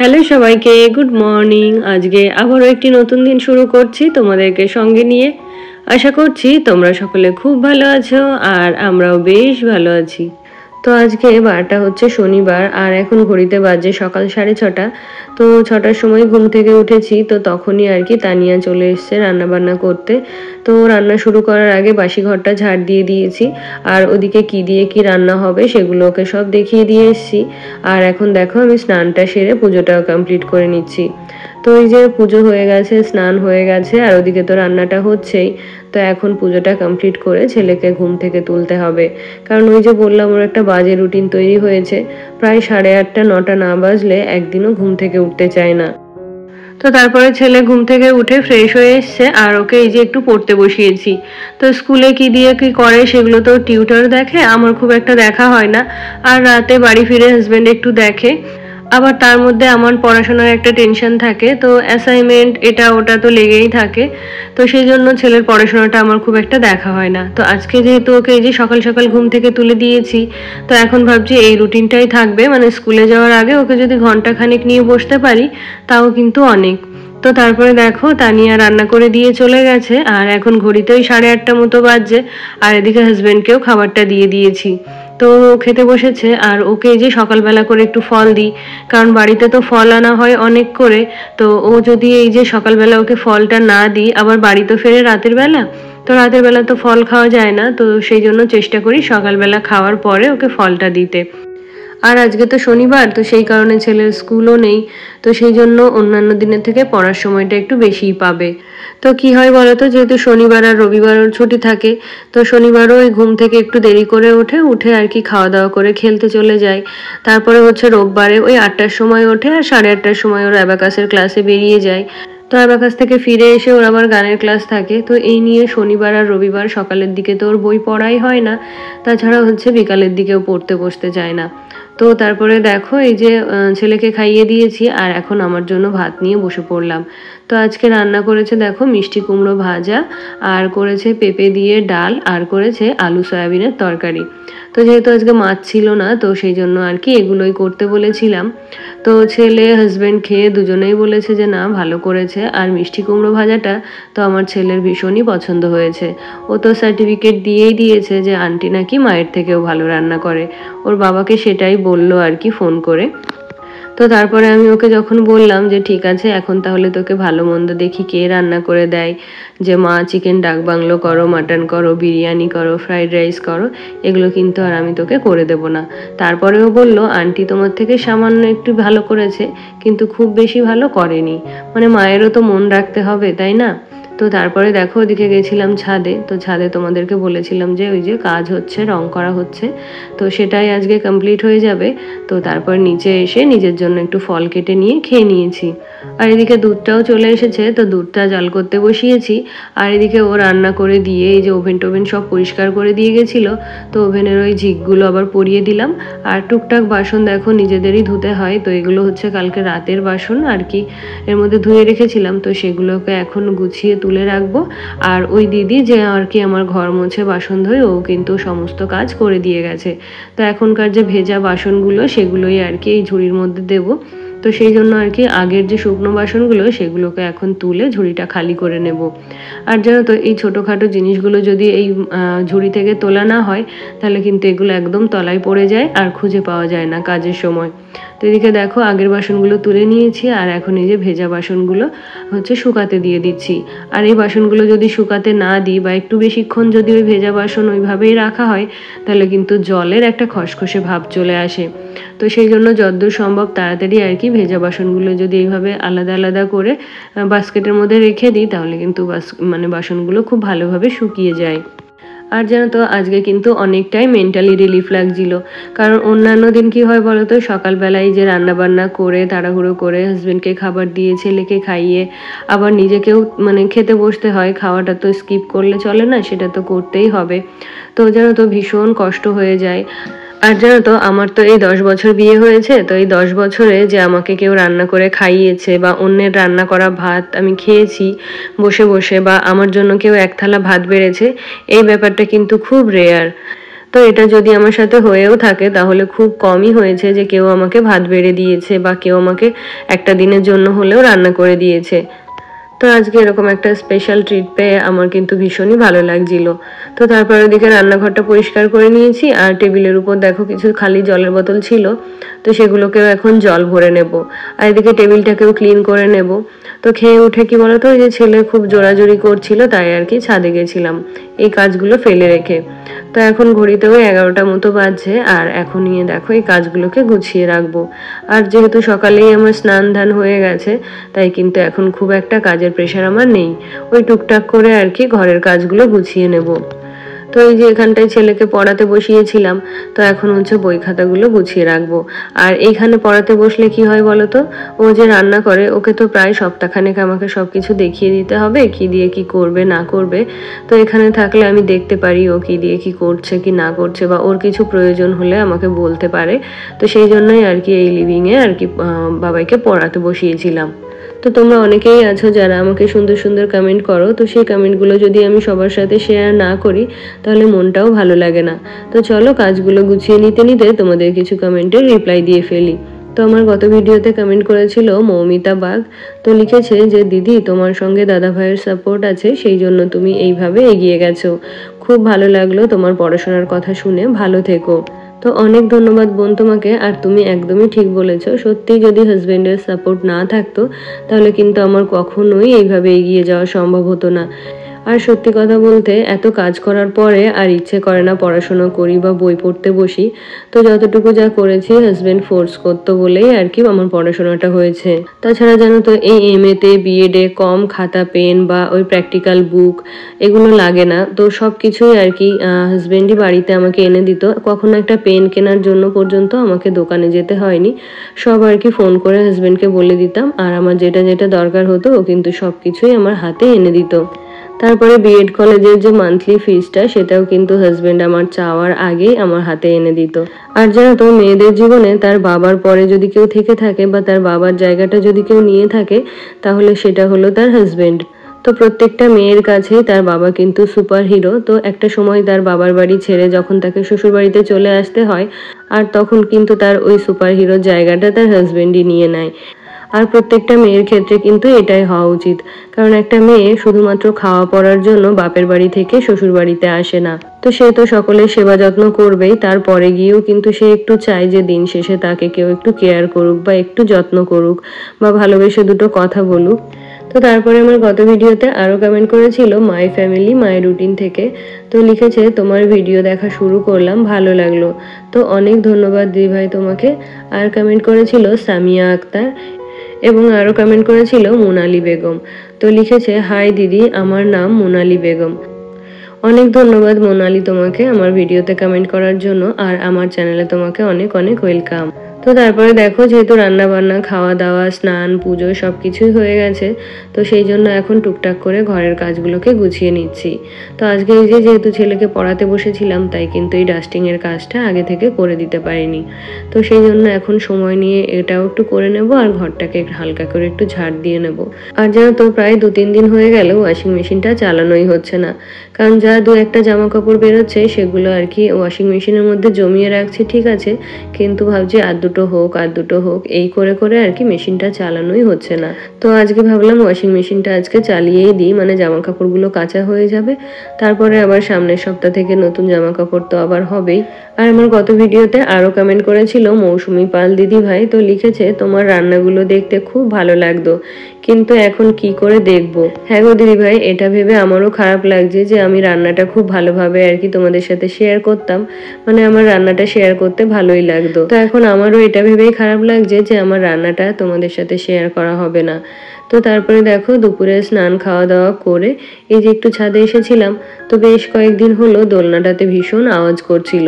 Hello সবাইকে, good morning. আজকে আবারও একটি নতুন দিন শুরু করছি তোমাদেরকে সঙ্গে নিয়ে। আশা করছি তোমরা সকলে খুব ভালো আছো আর আমরাও বেশ ভালো আছি। তো আজকে বারটা হচ্ছে শনিবার আর এখন ঘড়িতে বাজে সকাল 6:30। তো 6টার সময় ঘুম থেকে উঠেছি, তো তখনই আর কি তানিয়া চলে এসছে রান্নাবান্না করতে। তো রান্না শুরু করার আগে বাসি ঘরটা ঝাড় দিয়ে দিয়েছি আর ওদিকে কি দিয়ে কি রান্না হবে সেগুলো ওকে সব দেখিয়ে দিয়ে এসছি। আর এখন দেখো আমি স্নানটা সেরে পুজোটাও কমপ্লিট করে নিচ্ছি। তো এই যে পুজো হয়ে গেছে, স্নান হয়ে গেছে আর ওদিকে তো রান্নাটা হচ্ছেই। তো এখন পুজোটা কমপ্লিট করে ছেলেকে ঘুম থেকে তুলতে হবে, কারণ ওই যে বললাম ওর একটা বাজে রুটিন তৈরি হয়েছে। প্রায় 8:30 9টা না বাজলে একদিনও ঘুম থেকে উঠতে চায় না। তো তারপরে ছেলে ঘুম থেকে উঠে ফ্রেশ হয়ে এসছে আর ওকে এই যে একটু পড়তে বসিয়েছি। তো স্কুলে কি দিয়ে কি করে সেগুলো তো টিউটর দেখে, আমার খুব একটা দেখা হয় না। আর রাতে বাড়ি ফিরে হাজব্যান্ড একটু দেখে। আবার তার মধ্যে আমার পড়াশোনার একটা টেনশন থাকে, তো অ্যাসাইনমেন্ট এটা ওটা তো লেগেই থাকে। তো সেই জন্য ছেলের পড়াশোনাটা আমার খুব একটা দেখা হয় না। তো আজকে যেহেতু ওকে এই যে সকাল সকাল ঘুম থেকে তুলে দিয়েছি, তো এখন ভাবছি এই রুটিনটাই থাকবে, মানে স্কুলে যাওয়ার আগে ওকে যদি ঘন্টাখানেক নিয়ে বসতে পারি তাও কিন্তু অনেক। তো তারপরে দেখো তানিয়া রান্না করে দিয়ে চলে গেছে আর এখন ঘড়িতে ওই 8:30 মতো বাজছে। আর এদিকে হাজব্যান্ডকেও খাবারটা দিয়ে দিয়েছি। তো খেতে বসেছে আর ওকে এই যে সকালবেলা করে একটু ফল দিই, কারণ বাড়িতে তো ফল আনা হয় অনেক করে। তো ও যদি এই যে সকালবেলা ওকে ফলটা না দিই, আবার বাড়ি তো ফেরে রাতের বেলা, তো রাতের বেলা তো ফল খাওয়া যায় না। তো সেই জন্য চেষ্টা করি সকালবেলা খাওয়ার পরে ওকে ফলটা দিতে। আর আজকে তো শনিবার, তো সেই কারণে ছেলের স্কুলও নেই। তো সেই জন্য অন্যান্য দিনের থেকে পড়ার সময়টা একটু বেশিই পাবে। তো কি হয় বলতো, যেহেতু শনিবার আর রবিবার ওর ছুটি থাকে, তো শনিবারও ওই ঘুম থেকে একটু দেরি করে উঠে আর কি খাওয়া দাওয়া করে খেলতে চলে যায়। তারপরে হচ্ছে রোববারে ওই 8টার সময় ওঠে আর 8:30টার সময় ওর অ্যাবাকাসের ক্লাসে বেরিয়ে যায়। তো অ্যাবাকাস থেকে ফিরে এসে ওর আবার গানের ক্লাস থাকে। তো এই নিয়ে শনিবার আর রবিবার সকালের দিকে তো ওর বই পড়াই হয় না, তাছাড়া হচ্ছে বিকালের দিকেও পড়তে বসতে চায় না। তো তারপরে দেখো এই যে ছেলেকে খাইয়ে দিয়েছি আর এখন আমার জন্য ভাত নিয়ে বসে পড়লাম। তো আজকে রান্না করেছে দেখো মিষ্টি কুমড়ো ভাজা, আর করেছে পেঁপে দিয়ে ডাল, আর করেছে আলু সয়াবিনের তরকারি। তো যেহেতু আজকে মাছ ছিল না, তো সেই জন্য আর কি এগুলোই করতে বলেছিলাম। তো ছেলে হাজব্যান্ড খেয়ে দুজনেই বলেছে যে না ভালো করেছে। আর মিষ্টি কুমড়ো ভাজাটা তো আমার ছেলের ভীষণই পছন্দ হয়েছে। ও তো সার্টিফিকেট দিয়েই দিয়েছে যে আন্টি নাকি মায়ের থেকেও ভালো রান্না করে। ওর বাবাকে সেটাই বললো আর কি ফোন করে। তো তারপরে আমি ওকে যখন বললাম যে ঠিক আছে এখন তাহলে তোকে ভালো মন্দ দেখি কে রান্না করে দেয়, যে মা চিকেন ডাক বাংলো করো, মাটন করো, বিরিয়ানি করো, ফ্রাইড রাইস করো, এগুলো কিন্তু আর আমি তোকে করে দেব না। তারপরেও বলল আন্টি তোমার থেকে সামান্য একটু ভালো করেছে, কিন্তু খুব বেশি ভালো করেনি। মানে মায়েরও তো মন রাখতে হবে, তাই না? তো তারপরে দেখো ওদিকে গেছিলাম ছাদে। তো ছাদে তোমাদেরকে বলেছিলাম যে ওই যে কাজ হচ্ছে, রং করা হচ্ছে, তো সেটাই আজকে কমপ্লিট হয়ে যাবে। তো তারপর নিচে এসে নিজের জন্য একটু ফল কেটে নিয়ে খেয়ে নিয়েছি। আর এদিকে দুধটাও চলে এসেছে, তো দুধটা জাল করতে বসিয়েছি। আর এদিকে ও রান্না করে দিয়ে এই যে ওভেন টোভেন সব পরিষ্কার করে দিয়ে গেছিলো, তো ওভেনের ওই ঝিকগুলো আবার পরিয়ে দিলাম। আর টুকটাক বাসন দেখো নিজেদেরই ধুতে হয়, তো এগুলো হচ্ছে কালকে রাতের বাসন আর কি, এর মধ্যে ধুয়ে রেখেছিলাম। তো সেগুলোকে এখন গুছিয়ে তুলে রাখবো। আর ওই দিদি যে আর কি আমার ঘর মুছে বাসন ধোয়, ও কিন্তু সমস্ত কাজ করে দিয়ে গেছে। তো এখনকার যে ভেজা বাসনগুলো সেগুলোই আর কি এই ঝুড়ির মধ্যে দেবো। তো সেই জন্য আর কি আগের যে শুকনো বাসনগুলো সেগুলোকে এখন তুলে ঝুড়িটা খালি করে নেব। আর জানো তো এই ছোটোখাটো জিনিসগুলো যদি এই ঝুড়ি থেকে তোলা না হয়, তাহলে কিন্তু এগুলো একদম তলায় পড়ে যায় আর খুঁজে পাওয়া যায় না কাজের সময়। তো এদিকে দেখো আগের বাসনগুলো তুলে নিয়েছি আর এখন এই যে ভেজা বাসনগুলো হচ্ছে শুকাতে দিয়ে দিচ্ছি। আর এই বাসনগুলো যদি শুকাতে না দিই বা একটু বেশিক্ষণ যদি ওই ভেজা বাসন ওইভাবেই রাখা হয়, তাহলে কিন্তু জলের একটা খসখসে ভাব চলে আসে। তো সেই জন্য যতদূর সম্ভব তাড়াতাড়ি আর কি ভেজা বাসনগুলো যদি এইভাবে আলাদা আলাদা করে বাস্কেটের মধ্যে রেখে দিই, তাহলে কিন্তু বাসনগুলো খুব ভালোভাবে শুকিয়ে যায়। আর জানো তো আজকে কিন্তু অনেকটাই মেন্টালি রিলিফ লাগছিল, কারণ অন্যান্য দিন কি হয় বলতো, সকালবেলায় যে রান্না বান্না করে তাড়াহুড়ো করে হাজবেন্ডকে খাবার দিয়ে ছেলেকে খাইয়ে আবার নিজেকেও খেতে বসতে হয়। খাওয়াটা তো স্কিপ করলে চলে না, সেটা তো করতেই হবে। তো জানো তো ভীষণ কষ্ট হয়ে যায়। আর জানো তো আমার তো এই 10 বছর বিয়ে হয়েছে, তো এই 10 বছরে যে আমাকে কেউ রান্না করে খাইয়েছে বা অন্যের রান্না করা ভাত আমি খেয়েছি বসে বসে, বা আমার জন্য কেউ এক থালা ভাত বেড়েছে, এই ব্যাপারটা কিন্তু খুব রেয়ার। তো এটা যদি আমার সাথে হয়েও থাকে তাহলে খুব কমই হয়েছে যে কেউ আমাকে ভাত বেড়ে দিয়েছে বা কেউ আমাকে একটা দিনের জন্য হলেও রান্না করে দিয়েছে। তো আজকে এরকম একটা স্পেশাল ট্রিট পেয়ে আমার কিন্তু ভীষণই ভালো লাগছিল। তো তারপর ওদিকে রান্নাঘরটা পরিষ্কার করে নিয়েছি আর টেবিলের উপর দেখো কিছু খালি জলের বোতল ছিল, তো সেগুলোকেও এখন জল ভরে নেব। আর এদিকে টেবিলটাকেও ক্লিন করে নেব। তো খেয়ে উঠে কি বলতো, ওই যে ছেলে খুব জোরাজোরি করছিল তাই আর কি ছাদে গেছিলাম এই কাজগুলো ফেলে রেখে। তো এখন ঘড়িতেও 11টার মতো বাজছে আর এখন নিয়ে দেখো এই কাজগুলোকে গুছিয়ে রাখবো। আর যেহেতু সকালেই আমার স্নান ধান হয়ে গেছে তাই কিন্তু এখন খুব একটা কাজের প্রেশার আমার নেই। ওই টুকটাক করে আর কি ঘরের কাজগুলো গুছিয়ে নেব। তো এই যে এখানটায় ছেলেকে পড়াতে বসিয়েছিলাম, তো এখন হচ্ছে বই খাতাগুলো গুছিয়ে রাখবো। আর এইখানে পড়াতে বসলে কি হয় বলতো, ও যে রান্না করে ওকে তো প্রায় সপ্তাহখানেক আমাকে সবকিছু দেখিয়ে দিতে হবে কি দিয়ে কি করবে না করবে। তো এখানে থাকলে আমি দেখতে পারি ও কি দিয়ে কি করছে কি না করছে, বা ওর কিছু প্রয়োজন হলে আমাকে বলতে পারে। তো সেই জন্যই আর কি এই লিভিংয়ে আর কি বাবাইকে পড়াতে বসিয়েছিলাম। তো তোমরা অনেকেই আছো যারা আমাকে সুন্দর সুন্দর কমেন্ট করো, তো সেই কমেন্টগুলো যদি আমি সবার সাথে শেয়ার না করি তাহলে মনটাও ভালো লাগে না। তো চলো কাজগুলো গুছিয়ে নিতে নিতে তোমাদের কিছু কমেন্টের রিপ্লাই দিয়ে ফেলি। তো আমার গত ভিডিওতে কমেন্ট করেছিল মৌমিতা বাগ। তো লিখেছে যে দিদি তোমার সঙ্গে দাদা ভাইয়ের সাপোর্ট আছে সেই জন্য তুমি এইভাবে এগিয়ে গেছো, খুব ভালো লাগলো তোমার পড়াশোনার কথা শুনে, ভালো থেকো। তো অনেক ধন্যবাদ বোন তোমাকে। আর তুমি একদমই ঠিক বলেছো, সত্যি যদি হাজবেন্ডের সাপোর্ট না থাকতো তাহলে কিন্তু আমার কখনোই এইভাবে এগিয়ে যাওয়া সম্ভব হতো না। আর সত্যি কথা বলতে এত কাজ করার পরে আর ইচ্ছে করে না পড়াশোনা করি বা বই পড়তে বসি। তো যতটুকু যা করেছি হাজবেন্ড ফোর্স করতো বলেই আর কি আমার পড়াশোনাটা হয়েছে। তাছাড়া জানো তো এই এমএতে বিএডে কম খাতা পেন বা ওই প্র্যাকটিক্যাল বুক এগুলো লাগে না। তো সব কিছুই আর কি হাজবেন্ডই বাড়িতে আমাকে এনে দিত। কখনো একটা পেন কেনার জন্য পর্যন্ত আমাকে দোকানে যেতে হয়নি, সব আর কি ফোন করে হাজবেন্ডকে বলে দিতাম আর আমার যেটা যেটা দরকার হতো ও কিন্তু সব কিছুই আমার হাতে এনে দিত। তারপরে বিএড কলেজের যে মান্থলি ফিসটা সেটাও কিন্তু হাজবেন্ড আমার চাওয়ার আগেই আমার হাতে এনে দিত। আর জানো তো মেয়েদের জীবনে তার বাবার পরে যদি কেউ থেকে থাকে বা তার বাবার জায়গাটা যদি কেউ নিয়ে থাকে তাহলে সেটা হলো তার হাজবেন্ড। তো প্রত্যেকটা মেয়ের কাছেই তার বাবা কিন্তু সুপার হিরো। তো একটা সময় তার বাবার বাড়ি ছেড়ে যখন তাকে শ্বশুর বাড়িতে চলে আসতে হয় আর তখন কিন্তু তার ওই সুপার হিরোর জায়গাটা তার হাজবেন্ডই নিয়ে নেয়। আর প্রত্যেকটা মেয়ের ক্ষেত্রে কিন্তু এটাই হওয়া উচিত, কারণ একটা মেয়ে শুধুমাত্র খাওয়া পড়ার জন্য বাপের বাড়ি থেকে শ্বশুর বাড়িতে আসে না। তো সে তো সকলের সেবা যত্ন করবেই, তারপরে গিয়েও কিন্তু সে একটু চায় যে দিন শেষে তাকে কেউ একটু কেয়ার করুক বা একটু যত্ন করুক বা ভালোবেসে দুটো কথা বলুক। তো তারপরে আমার গত ভিডিওতে আরও কমেন্ট করেছিল মাই ফ্যামিলি মাই রুটিন থেকে। তো লিখেছে তোমার ভিডিও দেখা শুরু করলাম, ভালো লাগলো। তো অনেক ধন্যবাদ দিদি ভাই তোমাকে। আর কমেন্ট করেছিল সামিয়া আক্তার এবং আরও কমেন্ট করেছিল মোনালি বেগম। তো লিখেছে হাই দিদি, আমার নাম মোনালি বেগম। অনেক ধন্যবাদ মোনালি তোমাকে আমার ভিডিওতে কমেন্ট করার জন্য, আর আমার চ্যানেলে তোমাকে অনেক অনেক ওয়েলকাম। তো তারপরে দেখো যেহেতু রান্না বান্না খাওয়া দাওয়া স্নান পুজো সব কিছুই হয়ে গেছে, তো সেই জন্য এখন টুকটাক করে ঘরের কাজগুলোকে গুছিয়ে নিচ্ছি। তো আজকে এই যে যেহেতু ছেলেকে পড়াতে বসেছিলাম তাই কিন্তু এই ডাস্টিংয়ের কাজটা আগে থেকে করে দিতে পারিনি। তো সেই জন্য এখন সময় নিয়ে এটাও একটু করে নেব আর ঘরটাকে হালকা করে একটু ঝাড় দিয়ে নেব। আর যেন তো প্রায় 2-3 দিন হয়ে গেল ওয়াশিং মেশিনটা চালানোই হচ্ছে না, কারণ যা দু একটা জামা কাপড় বেরোচ্ছে সেগুলো আর কি ওয়াশিং মেশিনের মধ্যে জমিয়ে রাখছি ঠিক আছে, কিন্তু ভাবছি আর দুটো হোক এই করে করে আর কি মেশিনটা চালানোই হচ্ছে না। তো আজকে ভাবলাম ওয়াশিং মেশিনটা আজকে চালিয়েই দিই, মানে জামা কাপড়গুলো কাঁচা হয়ে যাবে, তারপরে আবার সামনের সপ্তাহ থেকে নতুন জামা কাপড় তো আবার হবেই। আর আমার গত ভিডিওতে আরও কমেন্ট করেছিল মৌসুমি পাল দিদি ভাই। তো লিখেছে তোমার রান্নাগুলো দেখতে খুব ভালো লাগতো, কিন্তু এখন কি করে দেখবো। হ্যাঁ গো দিদি ভাই, এটা ভেবে আমারও খারাপ লাগছে যে আমি রান্নাটা খুব ভালোভাবে আর কি তোমাদের সাথে শেয়ার করতাম, মানে আমার রান্নাটা শেয়ার করতে ভালোই লাগতো। তো এখন আমারও এটা ভেবেই খারাপ লাগছে যে আমার রান্নাটা তোমাদের সাথে শেয়ার করা হবে না। তো তারপরে দেখো দুপুরে স্নান খাওয়া দাওয়া করে এই যে একটু ছাদে এসেছিলাম। তো বেশ কয়েকদিন হলো দোলনাটাতে ভীষণ আওয়াজ করছিল,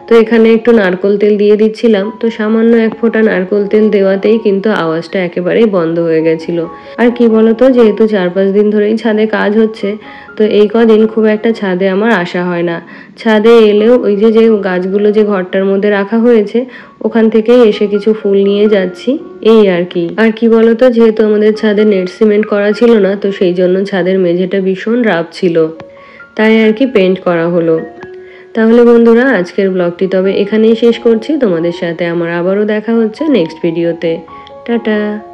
তো এখানে একটু নারকোল তেল দিয়ে দিচ্ছিলাম। তো সামান্য 1 ফোঁটা নারকোল তেল দেওয়াতেই কিন্তু আওয়াজটা একেবারেই বন্ধ হয়ে গেছিল। আর কি বলতো, যেহেতু 4-5 দিন ধরেই ছাদে কাজ হচ্ছে, তো এই কদিন খুব একটা ছাদে আমার আসা হয় না। ছাদে এলেও ওই যে যে গাছগুলো যে ঘরটার মধ্যে রাখা হয়েছে ওখান থেকেই এসে কিছু ফুল নিয়ে যাচ্ছি, এই আর কি। আর কি বলতো, যেহেতু আমাদের ছাদে নেট সিমেন্ট করা ছিল না, তো সেই জন্য ছাদের মেঝেটা ভীষণ রাফ ছিল, তাই আর কি পেন্ট করা হলো। তাহলে বন্ধুরা আজকের ব্লগটি তবে এখানেই শেষ করছি। তোমাদের সাথে আমার আবারও দেখা হচ্ছে নেক্সট ভিডিওতে। টাটা।